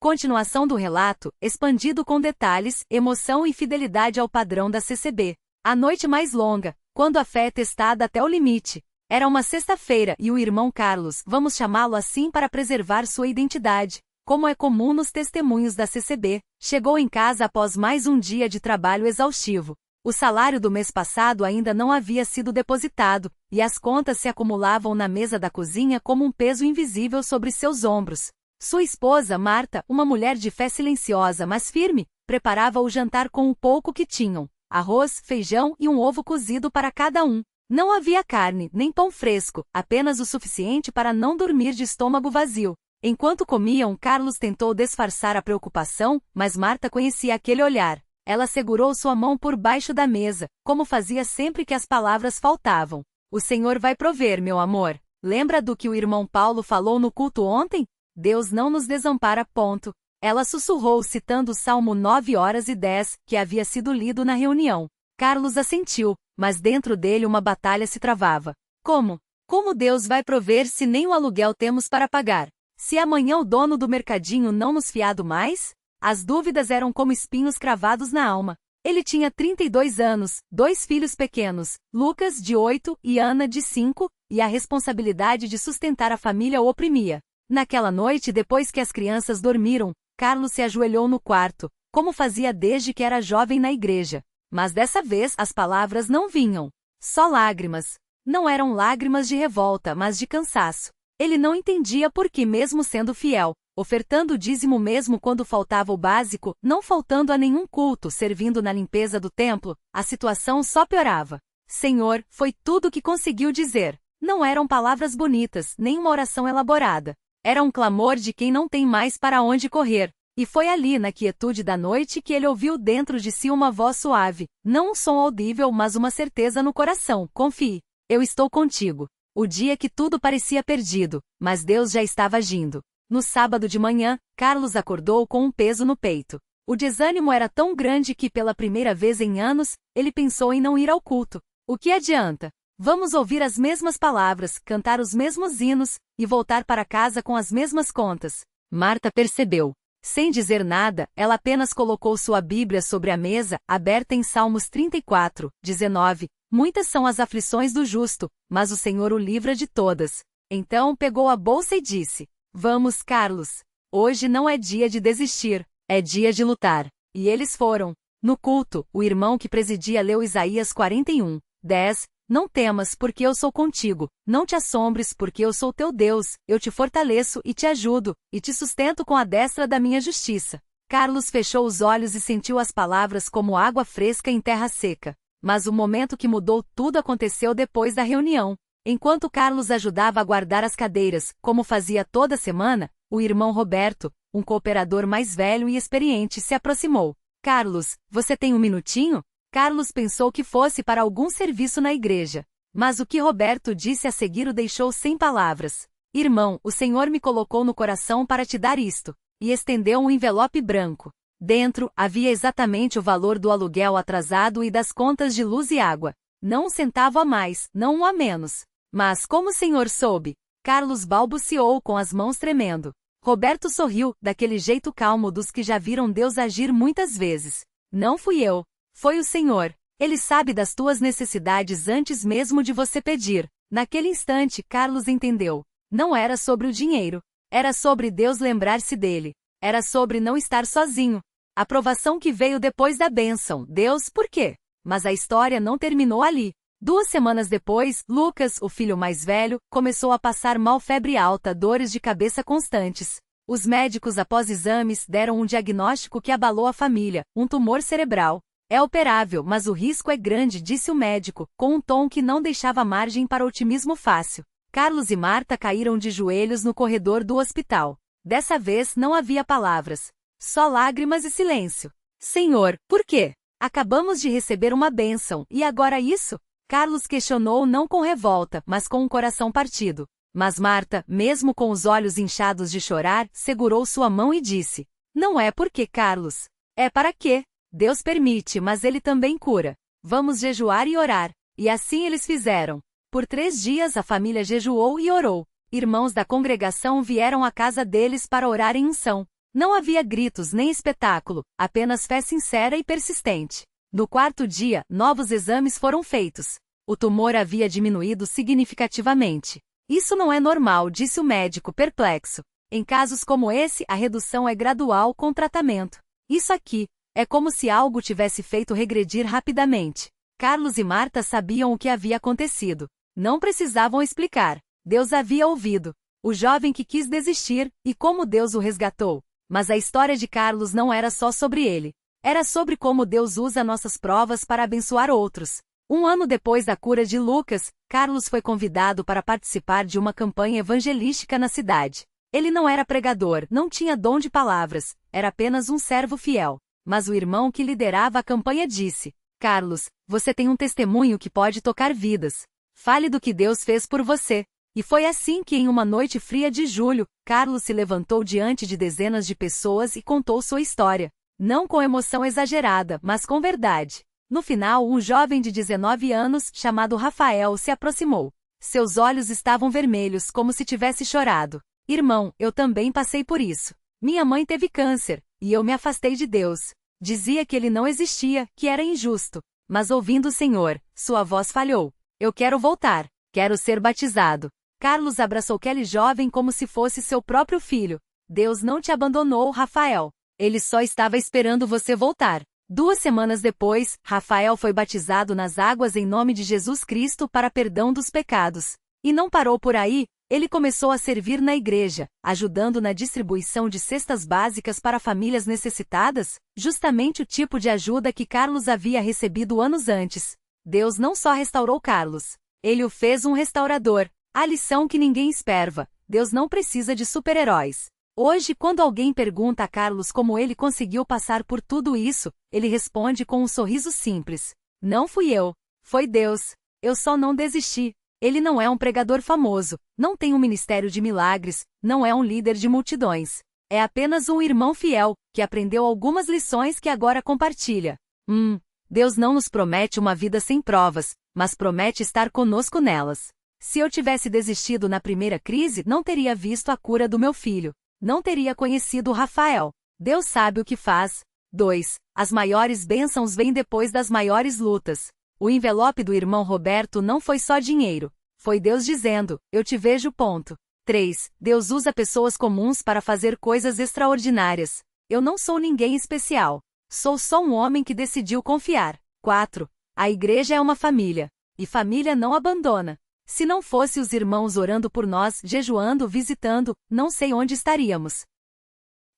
Continuação do relato, expandido com detalhes, emoção e fidelidade ao padrão da CCB. A noite mais longa, quando a fé é testada até o limite. Era uma sexta-feira e o irmão Carlos, vamos chamá-lo assim para preservar sua identidade, como é comum nos testemunhos da CCB, chegou em casa após mais um dia de trabalho exaustivo. O salário do mês passado ainda não havia sido depositado, e as contas se acumulavam na mesa da cozinha como um peso invisível sobre seus ombros. Sua esposa, Marta, uma mulher de fé silenciosa mas firme, preparava o jantar com o pouco que tinham: arroz, feijão e um ovo cozido para cada um. Não havia carne, nem pão fresco, apenas o suficiente para não dormir de estômago vazio. Enquanto comiam, Carlos tentou disfarçar a preocupação, mas Marta conhecia aquele olhar. Ela segurou sua mão por baixo da mesa, como fazia sempre que as palavras faltavam. O Senhor vai prover, meu amor. Lembra do que o irmão Paulo falou no culto ontem? Deus não nos desampara. Ela sussurrou citando o Salmo 9:10, que havia sido lido na reunião. Carlos assentiu, mas dentro dele uma batalha se travava. Como? Como Deus vai prover se nem o aluguel temos para pagar? Se amanhã o dono do mercadinho não nos fiado mais? As dúvidas eram como espinhos cravados na alma. Ele tinha 32 anos, 2 filhos pequenos, Lucas, de 8, e Ana, de 5, e a responsabilidade de sustentar a família o oprimia. Naquela noite, depois que as crianças dormiram, Carlos se ajoelhou no quarto, como fazia desde que era jovem na igreja. Mas dessa vez as palavras não vinham. Só lágrimas. Não eram lágrimas de revolta, mas de cansaço. Ele não entendia por que, mesmo sendo fiel, ofertando o dízimo mesmo quando faltava o básico, não faltando a nenhum culto, servindo na limpeza do templo, a situação só piorava. Senhor, foi tudo o que conseguiu dizer. Não eram palavras bonitas, nem uma oração elaborada. Era um clamor de quem não tem mais para onde correr. E foi ali na quietude da noite que ele ouviu dentro de si uma voz suave, não um som audível mas uma certeza no coração: confie, eu estou contigo. O dia que tudo parecia perdido, mas Deus já estava agindo. No sábado de manhã, Carlos acordou com um peso no peito. O desânimo era tão grande que pela primeira vez em anos, ele pensou em não ir ao culto. O que adianta? Vamos ouvir as mesmas palavras, cantar os mesmos hinos, e voltar para casa com as mesmas contas. Marta percebeu. Sem dizer nada, ela apenas colocou sua Bíblia sobre a mesa, aberta em Salmos 34:19. Muitas são as aflições do justo, mas o Senhor o livra de todas. Então pegou a bolsa e disse: Vamos, Carlos. Hoje não é dia de desistir, é dia de lutar. E eles foram. No culto, o irmão que presidia leu Isaías 41:10. Não temas, porque eu sou contigo. Não te assombres, porque eu sou teu Deus. Eu te fortaleço e te ajudo, e te sustento com a destra da minha justiça. Carlos fechou os olhos e sentiu as palavras como água fresca em terra seca. Mas o momento que mudou tudo aconteceu depois da reunião. Enquanto Carlos ajudava a guardar as cadeiras, como fazia toda semana, o irmão Roberto, um cooperador mais velho e experiente, se aproximou. Carlos, você tem um minutinho? Carlos pensou que fosse para algum serviço na igreja. Mas o que Roberto disse a seguir o deixou sem palavras. Irmão, o Senhor me colocou no coração para te dar isto. E estendeu um envelope branco. Dentro, havia exatamente o valor do aluguel atrasado e das contas de luz e água. Não um centavo a mais, não um a menos. Mas como o Senhor soube? Carlos balbuciou com as mãos tremendo. Roberto sorriu, daquele jeito calmo dos que já viram Deus agir muitas vezes. Não fui eu. Foi o Senhor. Ele sabe das tuas necessidades antes mesmo de você pedir. Naquele instante, Carlos entendeu. Não era sobre o dinheiro. Era sobre Deus lembrar-se dele. Era sobre não estar sozinho. A provação que veio depois da bênção. Deus, por quê? Mas a história não terminou ali. 2 semanas depois, Lucas, o filho mais velho, começou a passar mal, febre alta, dores de cabeça constantes. Os médicos, após exames, deram um diagnóstico que abalou a família: um tumor cerebral. É operável, mas o risco é grande, disse o médico, com um tom que não deixava margem para otimismo fácil. Carlos e Marta caíram de joelhos no corredor do hospital. Dessa vez não havia palavras. Só lágrimas e silêncio. Senhor, por quê? Acabamos de receber uma bênção, e agora isso? Carlos questionou, não com revolta, mas com um coração partido. Mas Marta, mesmo com os olhos inchados de chorar, segurou sua mão e disse: Não é porque, Carlos. É para quê? Deus permite, mas Ele também cura. Vamos jejuar e orar. E assim eles fizeram. Por 3 dias a família jejuou e orou. Irmãos da congregação vieram à casa deles para orar em unção. Não havia gritos nem espetáculo, apenas fé sincera e persistente. No quarto dia, novos exames foram feitos. O tumor havia diminuído significativamente. Isso não é normal, disse o médico, perplexo. Em casos como esse, a redução é gradual com tratamento. Isso aqui é como se algo tivesse feito regredir rapidamente. Carlos e Marta sabiam o que havia acontecido. Não precisavam explicar. Deus havia ouvido o jovem que quis desistir, e como Deus o resgatou. Mas a história de Carlos não era só sobre ele. Era sobre como Deus usa nossas provas para abençoar outros. Um ano depois da cura de Lucas, Carlos foi convidado para participar de uma campanha evangelística na cidade. Ele não era pregador, não tinha dom de palavras, era apenas um servo fiel. Mas o irmão que liderava a campanha disse: Carlos, você tem um testemunho que pode tocar vidas. Fale do que Deus fez por você. E foi assim que, em uma noite fria de julho, Carlos se levantou diante de dezenas de pessoas e contou sua história. Não com emoção exagerada, mas com verdade. No final, um jovem de 19 anos, chamado Rafael, se aproximou. Seus olhos estavam vermelhos, como se tivesse chorado. Irmão, eu também passei por isso. Minha mãe teve câncer, e eu me afastei de Deus. Dizia que ele não existia, que era injusto. Mas ouvindo o Senhor, sua voz falhou. Eu quero voltar. Quero ser batizado. Carlos abraçou aquele jovem como se fosse seu próprio filho. Deus não te abandonou, Rafael. Ele só estava esperando você voltar. 2 semanas depois, Rafael foi batizado nas águas em nome de Jesus Cristo para perdão dos pecados. E não parou por aí, ele começou a servir na igreja, ajudando na distribuição de cestas básicas para famílias necessitadas, justamente o tipo de ajuda que Carlos havia recebido anos antes. Deus não só restaurou Carlos, ele o fez um restaurador. A lição que ninguém esperava: Deus não precisa de super-heróis. Hoje, quando alguém pergunta a Carlos como ele conseguiu passar por tudo isso, ele responde com um sorriso simples: não fui eu, foi Deus. Eu só não desisti. Ele não é um pregador famoso, não tem um ministério de milagres, não é um líder de multidões. É apenas um irmão fiel, que aprendeu algumas lições que agora compartilha. Deus não nos promete uma vida sem provas, mas promete estar conosco nelas. Se eu tivesse desistido na primeira crise, não teria visto a cura do meu filho. Não teria conhecido o Rafael. Deus sabe o que faz. 2. As maiores bênçãos vêm depois das maiores lutas. O envelope do irmão Roberto não foi só dinheiro. Foi Deus dizendo: eu te vejo. 3. Deus usa pessoas comuns para fazer coisas extraordinárias. Eu não sou ninguém especial. Sou só um homem que decidiu confiar. 4. A igreja é uma família. E família não abandona. Se não fosse os irmãos orando por nós, jejuando, visitando, não sei onde estaríamos.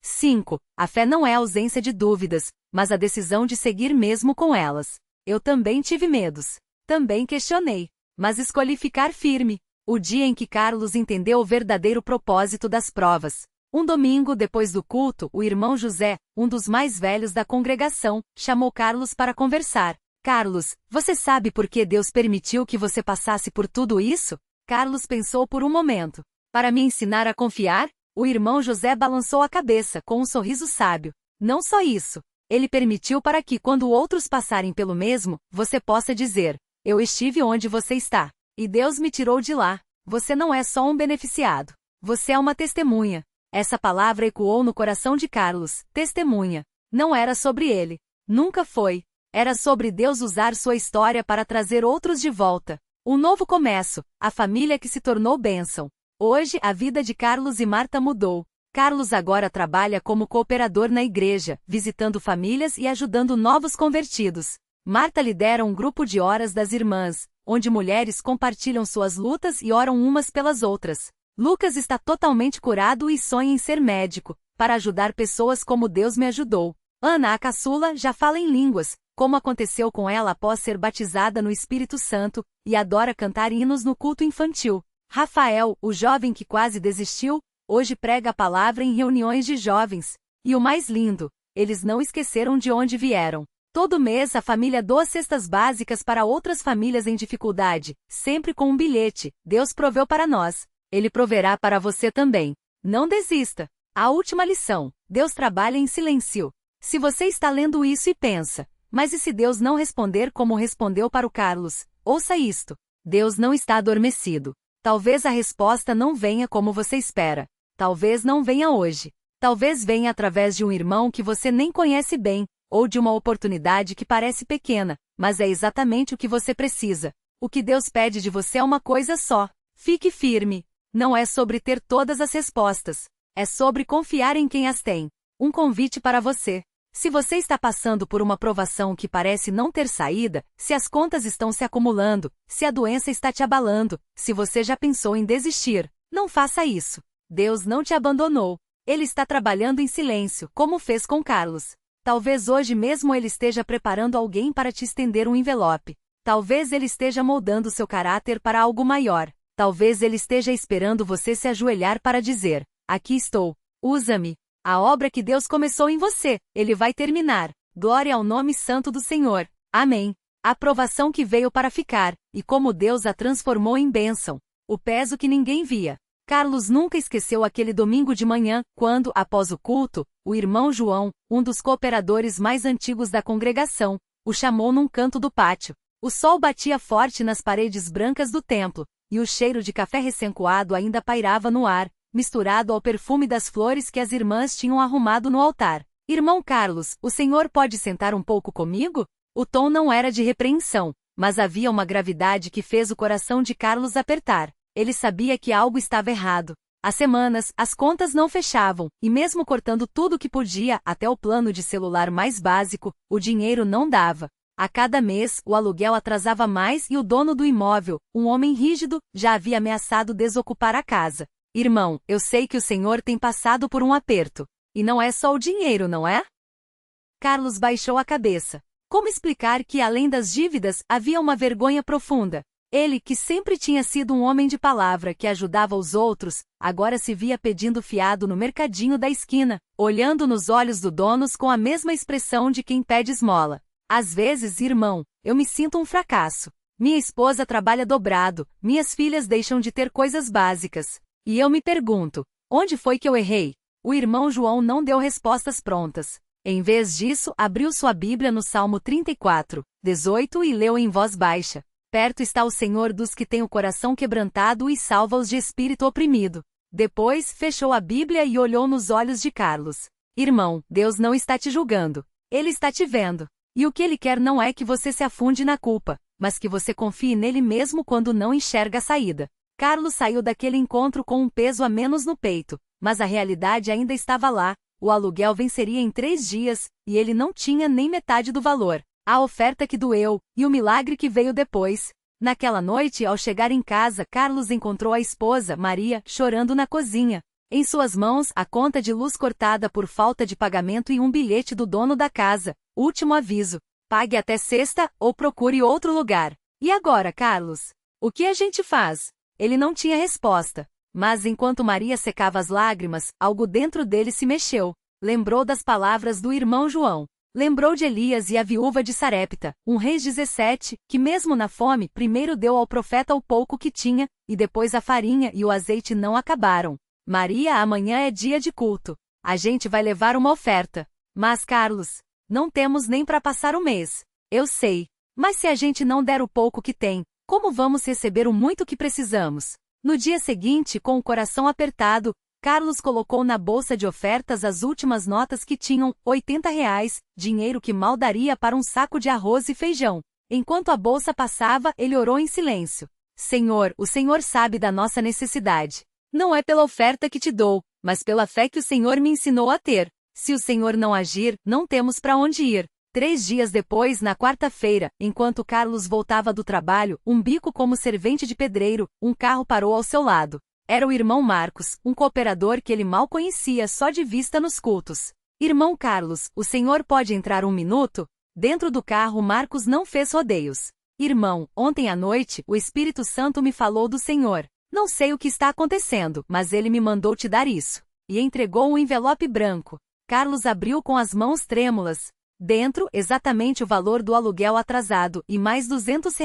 5. A fé não é a ausência de dúvidas, mas a decisão de seguir mesmo com elas. Eu também tive medos. Também questionei. Mas escolhi ficar firme. O dia em que Carlos entendeu o verdadeiro propósito das provas. Um domingo depois do culto, o irmão José, um dos mais velhos da congregação, chamou Carlos para conversar. Carlos, você sabe por que Deus permitiu que você passasse por tudo isso? Carlos pensou por um momento. Para me ensinar a confiar? O irmão José balançou a cabeça com um sorriso sábio. Não só isso. Ele permitiu para que, quando outros passarem pelo mesmo, você possa dizer: eu estive onde você está. E Deus me tirou de lá. Você não é só um beneficiado. Você é uma testemunha. Essa palavra ecoou no coração de Carlos. Testemunha. Não era sobre ele. Nunca foi. Era sobre Deus usar sua história para trazer outros de volta. Um novo começo, a família que se tornou bênção. Hoje, a vida de Carlos e Marta mudou. Carlos agora trabalha como cooperador na igreja, visitando famílias e ajudando novos convertidos. Marta lidera um grupo de horas das irmãs, onde mulheres compartilham suas lutas e oram umas pelas outras. Lucas está totalmente curado e sonha em ser médico, para ajudar pessoas como Deus me ajudou. Ana, a caçula, já fala em línguas, como aconteceu com ela após ser batizada no Espírito Santo, e adora cantar hinos no culto infantil. Rafael, o jovem que quase desistiu, hoje prega a palavra em reuniões de jovens. E o mais lindo, eles não esqueceram de onde vieram. Todo mês a família doa cestas básicas para outras famílias em dificuldade, sempre com um bilhete: Deus proveu para nós, Ele proverá para você também. Não desista. A última lição: Deus trabalha em silêncio. Se você está lendo isso e pensa: mas e se Deus não responder como respondeu para o Carlos? Ouça isto. Deus não está adormecido. Talvez a resposta não venha como você espera. Talvez não venha hoje. Talvez venha através de um irmão que você nem conhece bem, ou de uma oportunidade que parece pequena, mas é exatamente o que você precisa. O que Deus pede de você é uma coisa só. Fique firme. Não é sobre ter todas as respostas. É sobre confiar em quem as tem. Um convite para você. Se você está passando por uma provação que parece não ter saída, se as contas estão se acumulando, se a doença está te abalando, se você já pensou em desistir, não faça isso. Deus não te abandonou. Ele está trabalhando em silêncio, como fez com Carlos. Talvez hoje mesmo ele esteja preparando alguém para te estender um envelope. Talvez ele esteja moldando seu caráter para algo maior. Talvez ele esteja esperando você se ajoelhar para dizer: aqui estou, usa-me. A obra que Deus começou em você, Ele vai terminar. Glória ao nome santo do Senhor. Amém. A provação que veio para ficar, e como Deus a transformou em bênção. O peso que ninguém via. Carlos nunca esqueceu aquele domingo de manhã, quando, após o culto, o irmão João, um dos cooperadores mais antigos da congregação, o chamou num canto do pátio. O sol batia forte nas paredes brancas do templo, e o cheiro de café recém-coado ainda pairava no ar, misturado ao perfume das flores que as irmãs tinham arrumado no altar. Irmão Carlos, o senhor pode sentar um pouco comigo? O tom não era de repreensão, mas havia uma gravidade que fez o coração de Carlos apertar. Ele sabia que algo estava errado. Há semanas, as contas não fechavam, e mesmo cortando tudo o que podia, até o plano de celular mais básico, o dinheiro não dava. A cada mês, o aluguel atrasava mais e o dono do imóvel, um homem rígido, já havia ameaçado desocupar a casa. Irmão, eu sei que o senhor tem passado por um aperto. E não é só o dinheiro, não é? Carlos baixou a cabeça. Como explicar que, além das dívidas, havia uma vergonha profunda? Ele, que sempre tinha sido um homem de palavra que ajudava os outros, agora se via pedindo fiado no mercadinho da esquina, olhando nos olhos do dono com a mesma expressão de quem pede esmola. Às vezes, irmão, eu me sinto um fracasso. Minha esposa trabalha dobrado, minhas filhas deixam de ter coisas básicas. E eu me pergunto, onde foi que eu errei? O irmão João não deu respostas prontas. Em vez disso, abriu sua Bíblia no Salmo 34, 18 e leu em voz baixa. Perto está o Senhor dos que têm o coração quebrantado e salva-os de espírito oprimido. Depois, fechou a Bíblia e olhou nos olhos de Carlos. Irmão, Deus não está te julgando. Ele está te vendo. E o que Ele quer não é que você se afunde na culpa, mas que você confie nele mesmo quando não enxerga a saída. Carlos saiu daquele encontro com um peso a menos no peito, mas a realidade ainda estava lá. O aluguel venceria em 3 dias, e ele não tinha nem metade do valor. A oferta que doeu, e o milagre que veio depois. Naquela noite, ao chegar em casa, Carlos encontrou a esposa, Maria, chorando na cozinha. Em suas mãos, a conta de luz cortada por falta de pagamento e um bilhete do dono da casa. Último aviso: pague até sexta, ou procure outro lugar. E agora, Carlos? O que a gente faz? Ele não tinha resposta. Mas enquanto Maria secava as lágrimas, algo dentro dele se mexeu. Lembrou das palavras do irmão João. Lembrou de Elias e a viúva de Sarepta, Reis 17, que mesmo na fome, primeiro deu ao profeta o pouco que tinha, e depois a farinha e o azeite não acabaram. Maria, amanhã é dia de culto. A gente vai levar uma oferta. Mas, Carlos, não temos nem para passar o mês. Eu sei. Mas se a gente não der o pouco que tem, como vamos receber o muito que precisamos? No dia seguinte, com o coração apertado, Carlos colocou na bolsa de ofertas as últimas notas que tinham R$ 80, dinheiro que mal daria para um saco de arroz e feijão. Enquanto a bolsa passava, ele orou em silêncio. Senhor, o Senhor sabe da nossa necessidade. Não é pela oferta que te dou, mas pela fé que o Senhor me ensinou a ter. Se o Senhor não agir, não temos para onde ir. 3 dias depois, na quarta-feira, enquanto Carlos voltava do trabalho, um bico como servente de pedreiro, um carro parou ao seu lado. Era o irmão Marcos, um cooperador que ele mal conhecia só de vista nos cultos. Irmão Carlos, o senhor pode entrar 1 minuto? Dentro do carro, Marcos não fez rodeios. Irmão, ontem à noite, o Espírito Santo me falou do Senhor. Não sei o que está acontecendo, mas ele me mandou te dar isso. E entregou um envelope branco. Carlos abriu com as mãos trêmulas. Dentro, exatamente o valor do aluguel atrasado, e mais R$ 200.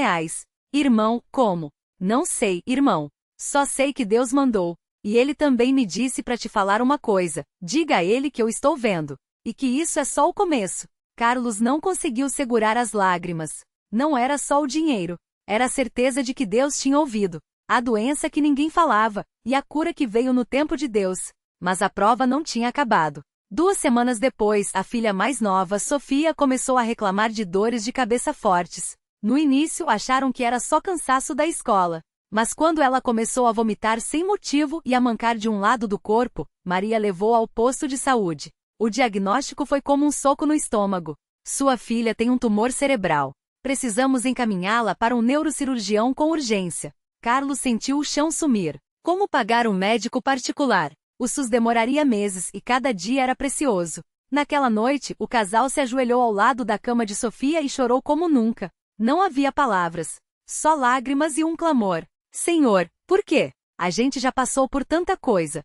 Irmão, como? Não sei, irmão. Só sei que Deus mandou. E ele também me disse para te falar uma coisa. Diga a ele que eu estou vendo. E que isso é só o começo. Carlos não conseguiu segurar as lágrimas. Não era só o dinheiro. Era a certeza de que Deus tinha ouvido. A doença que ninguém falava. E a cura que veio no tempo de Deus. Mas a prova não tinha acabado. 2 semanas depois, a filha mais nova, Sofia, começou a reclamar de dores de cabeça fortes. No início, acharam que era só cansaço da escola. Mas quando ela começou a vomitar sem motivo e a mancar de um lado do corpo, Maria levou ao posto de saúde. O diagnóstico foi como um soco no estômago. Sua filha tem um tumor cerebral. Precisamos encaminhá-la para um neurocirurgião com urgência. Carlos sentiu o chão sumir. Como pagar um médico particular? O SUS demoraria meses e cada dia era precioso. Naquela noite, o casal se ajoelhou ao lado da cama de Sofia e chorou como nunca. Não havia palavras. Só lágrimas e um clamor. Senhor, por quê? A gente já passou por tanta coisa.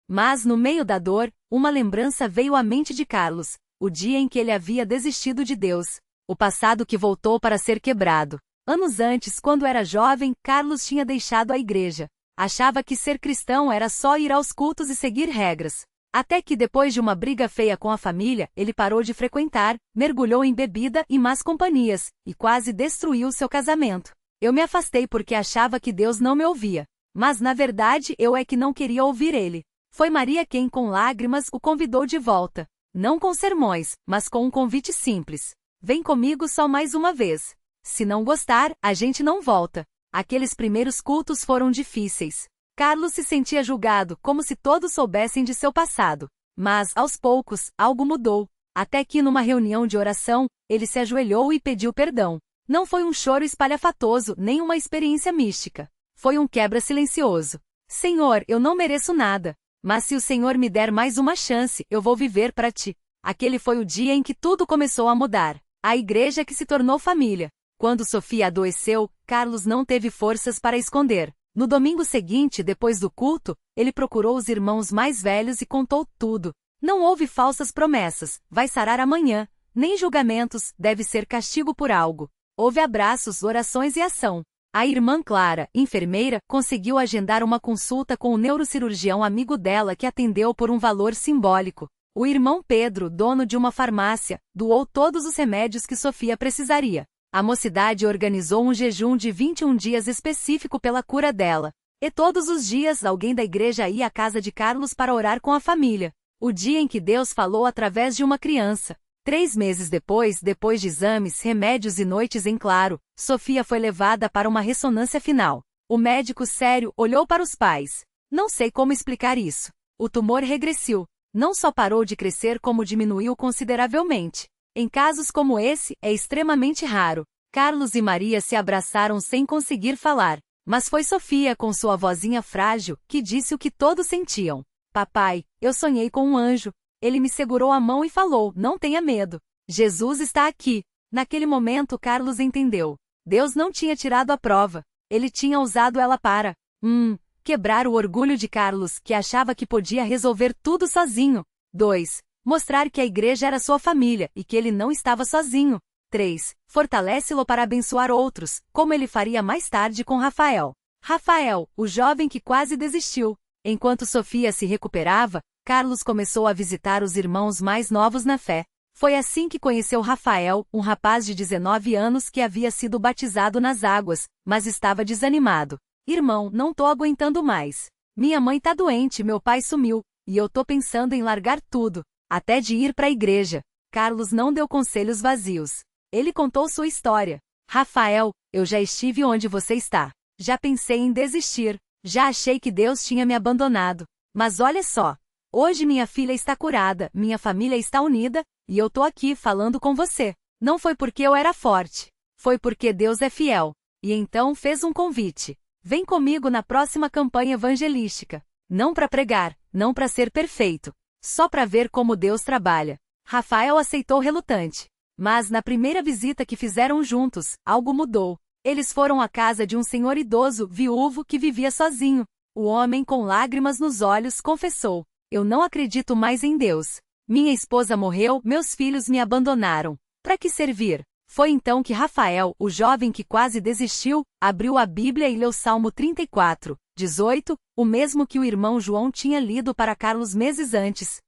Mas, no meio da dor, uma lembrança veio à mente de Carlos. O dia em que ele havia desistido de Deus. O passado que voltou para ser quebrado. Anos antes, quando era jovem, Carlos tinha deixado a igreja. Achava que ser cristão era só ir aos cultos e seguir regras. Até que depois de uma briga feia com a família, ele parou de frequentar, mergulhou em bebida e más companhias, e quase destruiu seu casamento. Eu me afastei porque achava que Deus não me ouvia. Mas na verdade eu é que não queria ouvir ele. Foi Maria quem com lágrimas o convidou de volta. Não com sermões, mas com um convite simples. Vem comigo só mais uma vez. Se não gostar, a gente não volta. Aqueles primeiros cultos foram difíceis. Carlos se sentia julgado, como se todos soubessem de seu passado. Mas, aos poucos, algo mudou. Até que numa reunião de oração, ele se ajoelhou e pediu perdão. Não foi um choro espalhafatoso, nem uma experiência mística. Foi um quebra silencioso. Senhor, eu não mereço nada. Mas se o Senhor me der mais uma chance, eu vou viver para ti. Aquele foi o dia em que tudo começou a mudar. A igreja que se tornou família. Quando Sofia adoeceu, Carlos não teve forças para esconder. No domingo seguinte, depois do culto, ele procurou os irmãos mais velhos e contou tudo. Não houve falsas promessas, vai sarar amanhã, nem julgamentos, deve ser castigo por algo. Houve abraços, orações e ação. A irmã Clara, enfermeira, conseguiu agendar uma consulta com o neurocirurgião amigo dela que atendeu por um valor simbólico. O irmão Pedro, dono de uma farmácia, doou todos os remédios que Sofia precisaria. A mocidade organizou um jejum de 21 dias específico pela cura dela. E todos os dias alguém da igreja ia à casa de Carlos para orar com a família. O dia em que Deus falou através de uma criança. 3 meses depois de exames, remédios e noites em claro, Sofia foi levada para uma ressonância final. O médico sério olhou para os pais. Não sei como explicar isso. O tumor regressiu. Não só parou de crescer como diminuiu consideravelmente. Em casos como esse, é extremamente raro. Carlos e Maria se abraçaram sem conseguir falar. Mas foi Sofia, com sua vozinha frágil, que disse o que todos sentiam. Papai, eu sonhei com um anjo. Ele me segurou a mão e falou, não tenha medo. Jesus está aqui. Naquele momento Carlos entendeu. Deus não tinha tirado a prova. Ele tinha usado ela para quebrar o orgulho de Carlos, que achava que podia resolver tudo sozinho. 2. Mostrar que a igreja era sua família e que ele não estava sozinho. 3. Fortalece-lo para abençoar outros, como ele faria mais tarde com Rafael. Rafael, o jovem que quase desistiu. Enquanto Sofia se recuperava, Carlos começou a visitar os irmãos mais novos na fé. Foi assim que conheceu Rafael, um rapaz de 19 anos que havia sido batizado nas águas, mas estava desanimado. Irmão, não tô aguentando mais. Minha mãe tá doente, meu pai sumiu, e eu tô pensando em largar tudo, até de ir para a igreja. Carlos não deu conselhos vazios. Ele contou sua história. Rafael, eu já estive onde você está. Já pensei em desistir. Já achei que Deus tinha me abandonado. Mas olha só. Hoje minha filha está curada, minha família está unida, e eu tô aqui falando com você. Não foi porque eu era forte. Foi porque Deus é fiel. E então fez um convite. Vem comigo na próxima campanha evangelística. Não para pregar, não para ser perfeito. Só para ver como Deus trabalha. Rafael aceitou relutante. Mas na primeira visita que fizeram juntos, algo mudou. Eles foram à casa de um senhor idoso, viúvo, que vivia sozinho. O homem, com lágrimas nos olhos, confessou: eu não acredito mais em Deus. Minha esposa morreu, meus filhos me abandonaram. Para que servir? Foi então que Rafael, o jovem que quase desistiu, abriu a Bíblia e leu Salmo 34, 18, o mesmo que o irmão João tinha lido para Carlos meses antes.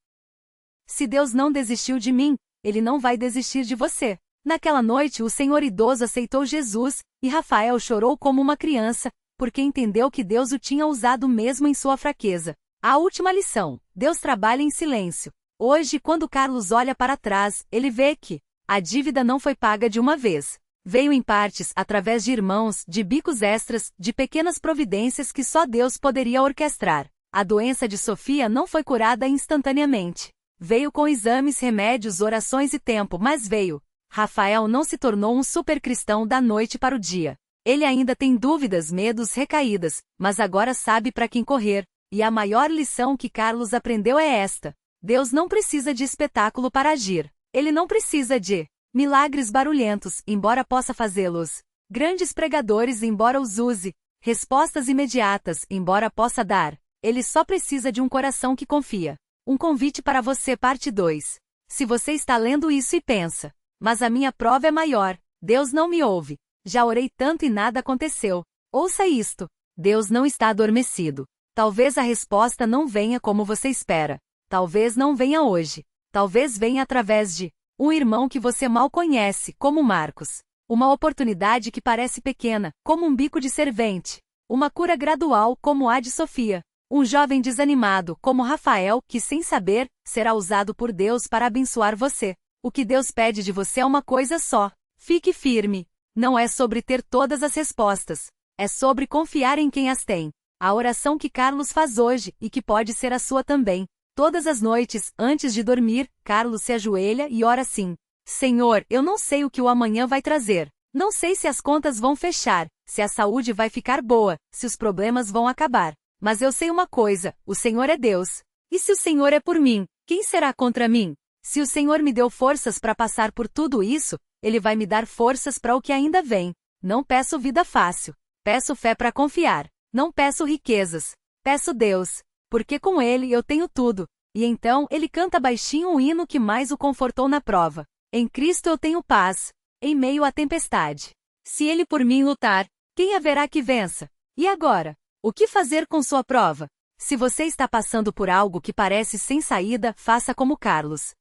Se Deus não desistiu de mim, Ele não vai desistir de você. Naquela noite o senhor idoso aceitou Jesus, e Rafael chorou como uma criança, porque entendeu que Deus o tinha usado mesmo em sua fraqueza. A última lição: Deus trabalha em silêncio. Hoje, quando Carlos olha para trás, ele vê que a dívida não foi paga de uma vez. Veio em partes através de irmãos, de bicos extras, de pequenas providências que só Deus poderia orquestrar. A doença de Sofia não foi curada instantaneamente. Veio com exames, remédios, orações e tempo, mas veio. Rafael não se tornou um supercristão da noite para o dia. Ele ainda tem dúvidas, medos, recaídas, mas agora sabe para quem correr. E a maior lição que Carlos aprendeu é esta: Deus não precisa de espetáculo para agir. Ele não precisa de milagres barulhentos, embora possa fazê-los. Grandes pregadores, embora os use. Respostas imediatas, embora possa dar. Ele só precisa de um coração que confia. Um convite para você, parte 2. Se você está lendo isso e pensa, mas a minha prova é maior, Deus não me ouve. Já orei tanto e nada aconteceu. Ouça isto: Deus não está adormecido. Talvez a resposta não venha como você espera. Talvez não venha hoje. Talvez venha através de um irmão que você mal conhece, como Marcos. Uma oportunidade que parece pequena, como um bico de servente. Uma cura gradual, como a de Sofia. Um jovem desanimado, como Rafael, que sem saber, será usado por Deus para abençoar você. O que Deus pede de você é uma coisa só: fique firme. Não é sobre ter todas as respostas. É sobre confiar em quem as tem. A oração que Carlos faz hoje, e que pode ser a sua também. Todas as noites, antes de dormir, Carlos se ajoelha e ora assim: Senhor, eu não sei o que o amanhã vai trazer. Não sei se as contas vão fechar, se a saúde vai ficar boa, se os problemas vão acabar. Mas eu sei uma coisa: o Senhor é Deus. E se o Senhor é por mim, quem será contra mim? Se o Senhor me deu forças para passar por tudo isso, Ele vai me dar forças para o que ainda vem. Não peço vida fácil. Peço fé para confiar. Não peço riquezas. Peço Deus. Porque com Ele eu tenho tudo. E então ele canta baixinho o hino que mais o confortou na prova. Em Cristo eu tenho paz, em meio à tempestade. Se Ele por mim lutar, quem haverá que vença? E agora? O que fazer com sua prova? Se você está passando por algo que parece sem saída, faça como Carlos.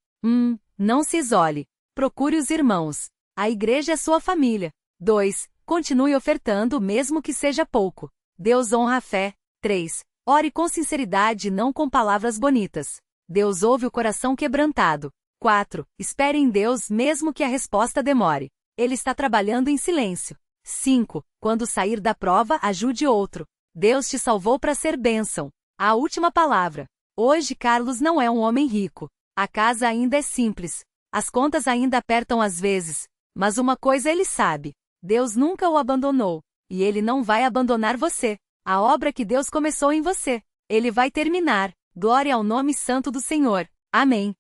Não se isole. Procure os irmãos. A igreja é sua família. 2. Continue ofertando mesmo que seja pouco. Deus honra a fé. 3. Ore com sinceridade e não com palavras bonitas. Deus ouve o coração quebrantado. 4. Espere em Deus mesmo que a resposta demore. Ele está trabalhando em silêncio. 5. Quando sair da prova, ajude outro. Deus te salvou para ser bênção. A última palavra. Hoje Carlos não é um homem rico. A casa ainda é simples. As contas ainda apertam às vezes. Mas uma coisa ele sabe: Deus nunca o abandonou. E Ele não vai abandonar você. A obra que Deus começou em você, Ele vai terminar. Glória ao nome santo do Senhor. Amém.